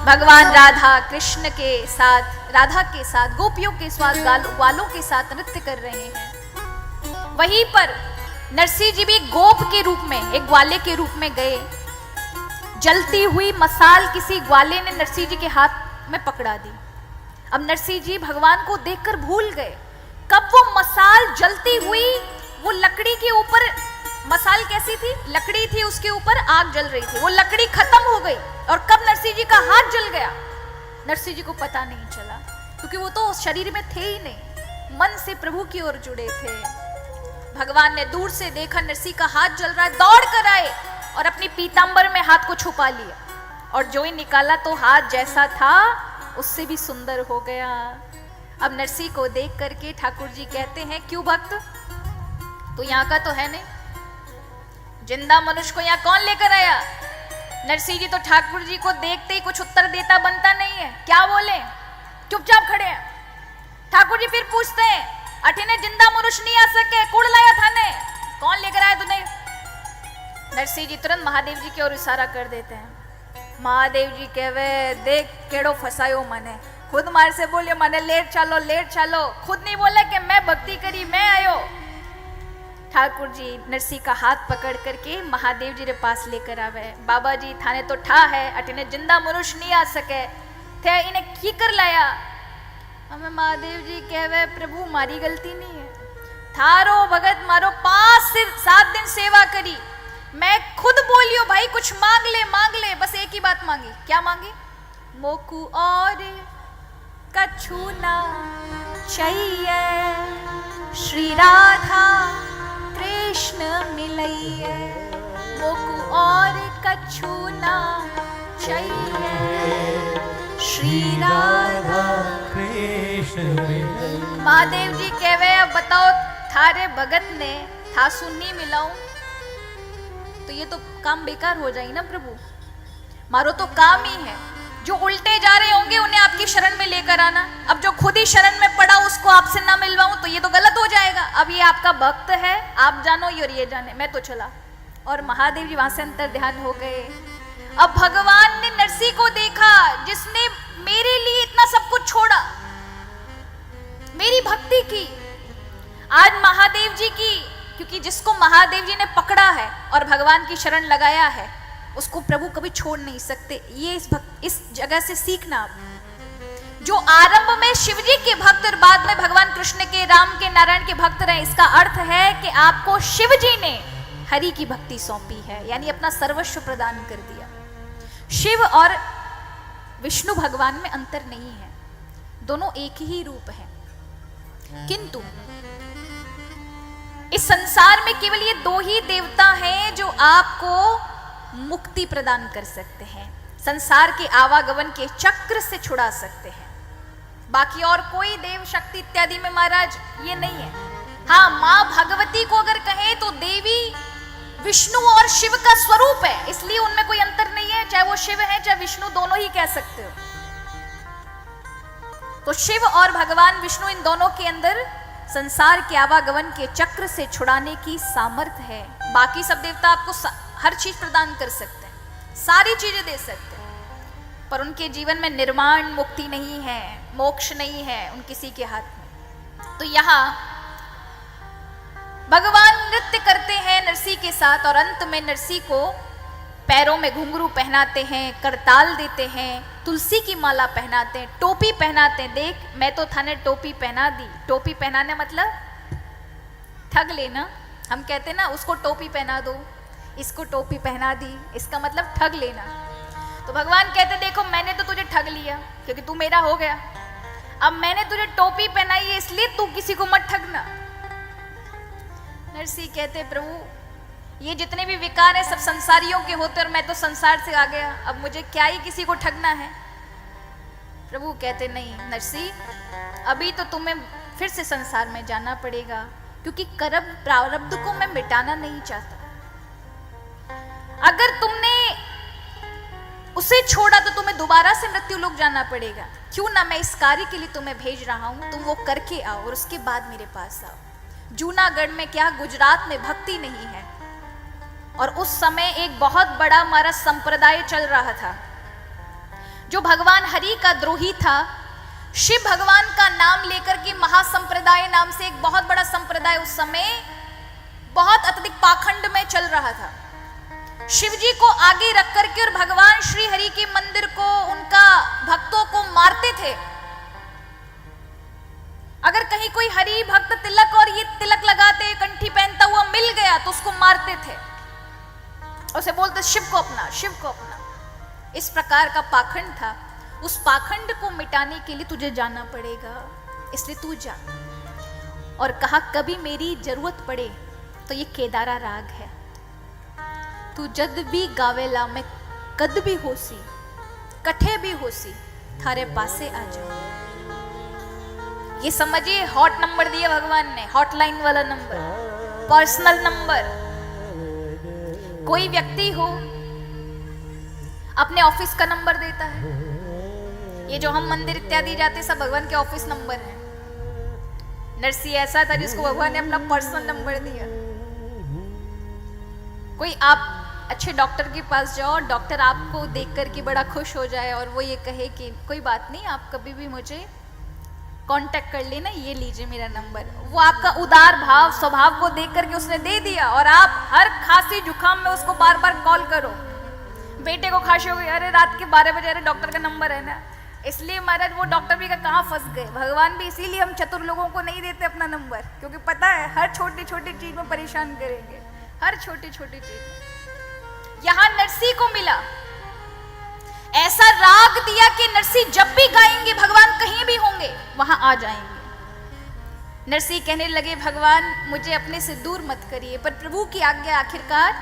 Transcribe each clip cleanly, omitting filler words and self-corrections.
भगवान राधा कृष्ण के साथ, राधा के साथ, गोपियों के साथ, ग्वालों के साथ नृत्य कर रहे हैं। वहीं पर नरसिंह जी भी एक गोप के रूप में, एक ग्वाले के रूप में गए। जलती हुई मसाल किसी ग्वाले ने नरसिंह जी के हाथ में पकड़ा दी। अब नरसिंह जी भगवान को देखकर भूल गए। कब वो मसाल जलती हुई, वो लकड़ी के ऊपर, मसाल कैसी थी, लकड़ी थी, उसके ऊपर आग जल रही थी, वो लकड़ी खत्म हो गई और कब नरसिंह जी का हाथ जल गया, नरसिंह जी को पता नहीं चला, क्योंकि वो तो शरीर में थे ही नहीं, मन से प्रभु की ओर जुड़े थे। भगवान ने दूर से देखा नरसिंह का हाथ जल रहा है, दौड़ कर आए और अपनी पीतांबर में हाथ को छुपा लिया, और जो ही निकाला तो हाथ जैसा था उससे भी सुंदर हो गया। अब नरसिंह को देख करके ठाकुर जी कहते हैं, क्यों भक्त, तो यहाँ का तो है नहीं, जिंदा मनुष्य को यहाँ कौन लेकर आया। नरसिंह जी तो ठाकुर जी को देखते ही कुछ उत्तर देता बनता नहीं है, क्या बोले, चुपचाप खड़े हैं। ठाकुर जी फिर पूछते हैं, अठिने जिंदा मनुष्य नहीं आ सके, कुड़ लाया थाने, कौन लेकर आया तूने। नरसिंह जी तुरंत महादेव जी की ओर इशारा कर देते हैं। महादेव जी कहवे, देख केड़ो फसायो मने, खुद मार से बोले मने लेट चलो लेट चलो, खुद नहीं बोले कि मैं भक्ति करी मैं आयो। ठाकुर जी नरसिंह का हाथ पकड़ करके महादेव जी के पास लेकर आवे। बाबा जी थाने तो ठा है, अठिने जिंदा मनुष्य नहीं आ सके थे, इन्हें की कर लाया। हमें महादेव जी कहवे, प्रभु मारी गलती नहीं है, थारो भगत मारो 5 से 7 दिन सेवा करी, मैं खुद बोलियो भाई कुछ मांग ले, बस एक ही बात मांगी, क्या मांगी, मोकू और कछु ना चाहिए, श्री राधा कृष्ण मिलइए, मोकू और कछु ना चाहिए, श्री राधा कृष्ण मिलइए। महादेव जी कहवे, अब बताओ थारे भगत ने थासु नहीं मिलाऊं तो ये तो काम बेकार हो जाए ना प्रभु, मारो तो काम ही है, जो उल्टे जा रहे होंगे उन्हें आपकी शरण में लेकर आना। अब जो खुद ही शरण में पड़ा उसको आपसे ना मिलवाऊं तो ये तो गलत हो जाएगा। अब ये आपका भक्त है, आप जानो और ये जाने, मैं तो चला। और महादेव जी वहां से अंतर ध्यान हो गए। अब भगवान ने नरसिंह को देखा, जिसने मेरे लिए इतना सब कुछ छोड़ा, मेरी भक्ति की। आज महादेव जी की, क्योंकि जिसको महादेव जी ने पकड़ा है और भगवान की शरण लगाया है उसको प्रभु कभी छोड़ नहीं सकते। ये इस जगह से सीखना आप, जो आरंभ में शिव जी के भक्त और बाद में भगवान कृष्ण के, राम के, नारायण के भक्त रहे, इसका अर्थ है कि आपको शिव जी ने हरि की भक्ति सौंपी है, यानी अपना सर्वस्व प्रदान कर दिया। शिव और विष्णु भगवान में अंतर नहीं है, दोनों एक ही रूप है, किंतु इस संसार में केवल ये 2 ही देवता हैं जो आपको मुक्ति प्रदान कर सकते हैं, संसार के आवागमन के चक्र से छुड़ा सकते हैं। बाकी और कोई देव शक्ति इत्यादि में महाराज ये नहीं है। हाँ, माँ भगवती को अगर कहें तो देवी विष्णु और शिव का स्वरूप है, इसलिए उनमें कोई अंतर नहीं है, चाहे वो शिव है चाहे विष्णु, दोनों ही कह सकते हो। तो शिव और भगवान विष्णु, इन दोनों के अंदर संसार के आवागमन के चक्र से छुड़ाने की सामर्थ्य है। बाकी सब देवता आपको हर चीज प्रदान कर सकते हैं, सारी चीजें दे सकते हैं, पर उनके जीवन में निर्वाण मुक्ति नहीं है, मोक्ष नहीं है उन किसी के हाथ में। तो यहाँ भगवान नृत्य करते हैं नरसिंह के साथ, और अंत में नरसिंह को पैरों में घुंघरू पहनाते हैं, करताल देते हैं, तुलसी की माला पहनाते हैं, टोपी पहनाते हैं। देख, मैं तो थाने टोपी पहना दी। टोपी पहनाने मतलब ठग लेना, हम कहते ना उसको टोपी पहना दो, इसको टोपी पहना दी, इसका मतलब ठग लेना। तो भगवान कहते, देखो मैंने तो तुझे ठग लिया क्योंकि तू मेरा हो गया, अब मैंने तुझे टोपी पहनाई है इसलिए तू किसी को मत ठगना। नरसिंह कहते, प्रभु ये जितने भी विकार है सब संसारियों के होते और मैं तो संसार से आ गया, अब मुझे क्या ही किसी को ठगना है। प्रभु कहते, नहीं नरसिंह, अभी तो तुम्हें फिर से संसार में जाना पड़ेगा, क्योंकि कर्म प्रारब्ध को मैं मिटाना नहीं चाहता। अगर तुमने उसे छोड़ा तो तुम्हें दोबारा से मृत्यु लोक जाना पड़ेगा। क्यों ना मैं इस कार्य के लिए तुम्हें भेज रहा हूं, तुम वो करके आओ और उसके बाद मेरे पास आओ। जूनागढ़ में क्या, गुजरात में भक्ति नहीं है, और उस समय एक बहुत बड़ा हमारा संप्रदाय चल रहा था जो भगवान हरि का द्रोही था, शिव भगवान का नाम लेकर के महासंप्रदाय नाम से एक बहुत बड़ा संप्रदाय उस समय बहुत अत्यधिक पाखंड में चल रहा था। शिव जी को आगे रख करके और भगवान श्री हरि के मंदिर को, उनका भक्तों को मारते थे। अगर कहीं कोई हरि भक्त तिलक और ये तिलक लगाते, कंठी पहनता हुआ मिल गया तो उसको मारते थे, उसे बोलते शिव को अपना, शिव को अपना। इस प्रकार का पाखंड था। उस पाखंड को मिटाने के लिए तुझे जाना पड़ेगा, इसलिए तू जा। और कहा कभी मेरी जरूरत पड़े तो ये केदारा राग है, तू जद भी गावेला मैं कद भी होसी, कठे भी होसी, थारे पासे आ जाओ। ये समझिए, हॉट नंबर दिया भगवान ने, हॉटलाइन वाला नंबर, पर्सनल नंबर। कोई व्यक्ति हो अपने ऑफिस का नंबर देता है, ये जो हम मंदिर इत्यादि जाते सब भगवान के ऑफिस नंबर है। नरसी ऐसा था जिसको भगवान ने अपना पर्सनल नंबर दिया। कोई आप अच्छे डॉक्टर के पास जाओ, डॉक्टर आपको देख करके बड़ा खुश हो जाए और वो ये कहे कि कोई बात नहीं, आप कभी भी मुझे कांटेक्ट कर लेना, ये लीजिए मेरा नंबर। वो आपका उदार भाव स्वभाव को देख करके उसने दे दिया, और आप हर खांसी जुकाम में उसको बार बार कॉल करो। बेटे को खांसी हो गई, अरे रात के 12 बजे, अरे डॉक्टर का नंबर है ना। इसलिए महाराज वो डॉक्टर भी कहाँ फंस गए। भगवान भी इसीलिए हम चतुर लोगों को नहीं देते अपना नंबर, क्योंकि पता है हर छोटी छोटी चीज में परेशान करेंगे, हर छोटी छोटी चीज। यहां नरसी को मिला, ऐसा राग दिया कि नरसी जब भी गाएंगे भगवान कहीं भी होंगे वहां आ जाएंगे। नरसी कहने लगे भगवान मुझे अपने से दूर मत करिए, पर प्रभु की आज्ञा, आखिरकार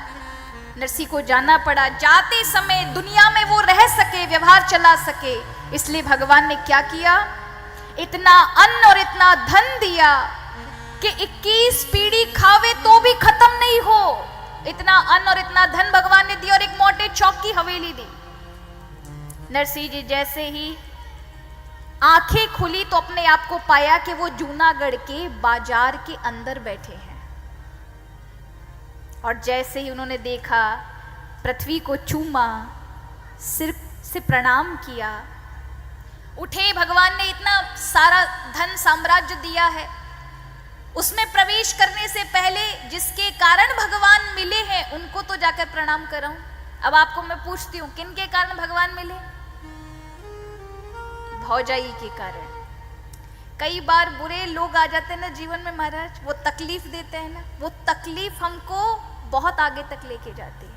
नरसी को जाना पड़ा। जाते समय दुनिया में वो रह सके, व्यवहार चला सके, इसलिए भगवान ने क्या किया, इतना अन्न और इतना धन दिया कि 21 पीढ़ी खावे तो भी खत्म नहीं हो। इतना अन्न और इतना धन भगवान ने दिया और एक मोटे चौक की हवेली दी। नरसिंह जी जैसे ही आंखें खुली तो अपने आप को पाया कि वो जूनागढ़ के बाजार के अंदर बैठे हैं। और जैसे ही उन्होंने देखा, पृथ्वी को चूमा, सिर से प्रणाम किया, उठे। भगवान ने इतना सारा धन साम्राज्य दिया है, उसमें प्रवेश करने से पहले जिसके कारण भगवान मिले हैं उनको तो जाकर प्रणाम कराऊं। अब आपको मैं पूछती हूं, किन के कारण भगवान मिले? भौजाई के कारण। कई बार बुरे लोग आ जाते हैं ना जीवन में महाराज, वो तकलीफ देते हैं ना, वो तकलीफ हमको बहुत आगे तक लेके जाती है।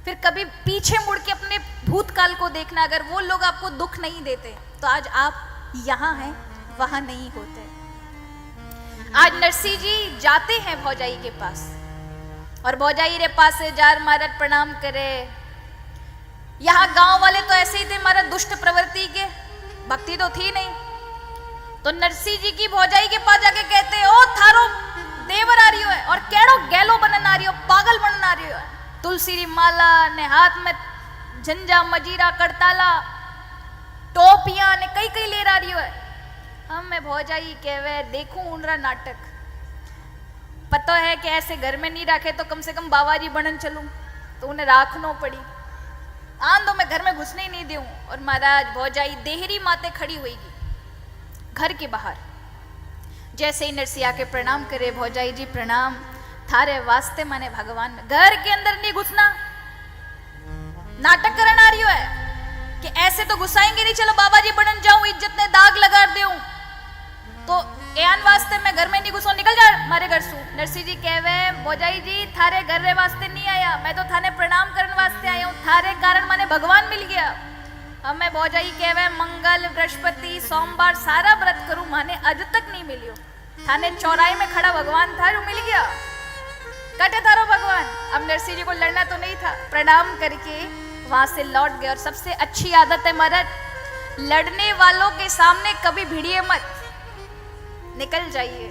फिर कभी पीछे मुड़ के अपने भूतकाल को देखना, अगर वो लोग आपको दुख नहीं देते तो आज आप यहाँ हैं, वहां नहीं होते। आज नरसिंह जी जाते हैं भौजाई के पास, और भौजाई रे पास से जार महाराज प्रणाम करे। यहाँ गांव वाले तो ऐसे ही थे महाराज, दुष्ट प्रवृत्ति के, भक्ति तो थी नहीं। तो नरसिंह जी की भौजाई के पास जाके कहते, ओ थारो देवर आ रही है और केड़ो गैलो बनन आ रही हो, पागल बनन आ रही हो। तुलसी री माला ने हाथ में झंझा मजीरा करताला टोपियां ने कई कई ले रही है। हम मैं भौजाई कहवे देखूं उनरा नाटक, पता है कि ऐसे घर में नहीं रखे तो कम से कम बाबाजी बनन चलूं, तो उन्हें राखनो पड़ी। आंदो मैं घर में घुसने ही नहीं दूं। और महाराज भौजाई देहरी माते खड़ी हुईगी घर के बाहर। जैसे ही नरसिंह आके प्रणाम करे, भौजाई जी प्रणाम, थारे वास्ते माने भगवान। घर के अंदर नहीं घुसना, नाटक करना आ रही है कि ऐसे तो घुसाएंगे नहीं, चलो बाबा जी बनन जाऊं, इज्जत ने दाग लगा दूं, तो एन वास्ते मैं घर में नहीं घुसो, निकल जा मारे घर सू। नरसिंह जी कहवे, भौजाई जी थारे घर रे वास्ते नहीं आया, मैं तो थाने प्रणाम करने वास्ते आया हूं, थारे कारण माने भगवान मिल गया। अब मैं भौजाई कहवे मंगल बृहस्पति सोमवार सारा व्रत करूं, माने आज तक नहीं मिलियो। थाने चौराहे में खड़ा भगवान था जो मिल गया, कटे थारो भगवान। अब नरसिंह जी को लड़ना तो नहीं था, प्रणाम करके वहां से लौट गए। और सबसे अच्छी आदत है महाराज, लड़ने वालों के सामने कभी भिड़िए मत, निकल जाइए।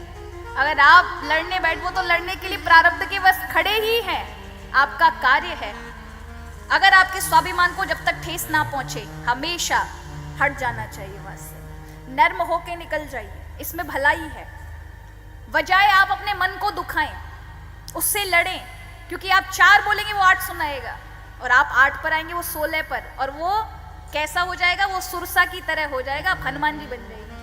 अगर आप लड़ने बैठो तो लड़ने के लिए प्रारब्ध के बस खड़े ही हैं, आपका कार्य है। अगर आपके स्वाभिमान को जब तक ठेस ना पहुंचे, हमेशा हट जाना चाहिए वहां से, नर्म होके निकल जाइए, इसमें भलाई है। बजाय आप अपने मन को दुखाएं, उससे लड़ें, क्योंकि आप 4 बोलेंगे वो 8 सुनाएगा, और आप 8 पर आएंगे वो 16 पर, और वो कैसा हो जाएगा? वो सुरसा की तरह हो जाएगा, हनुमान जी बन जाएगी।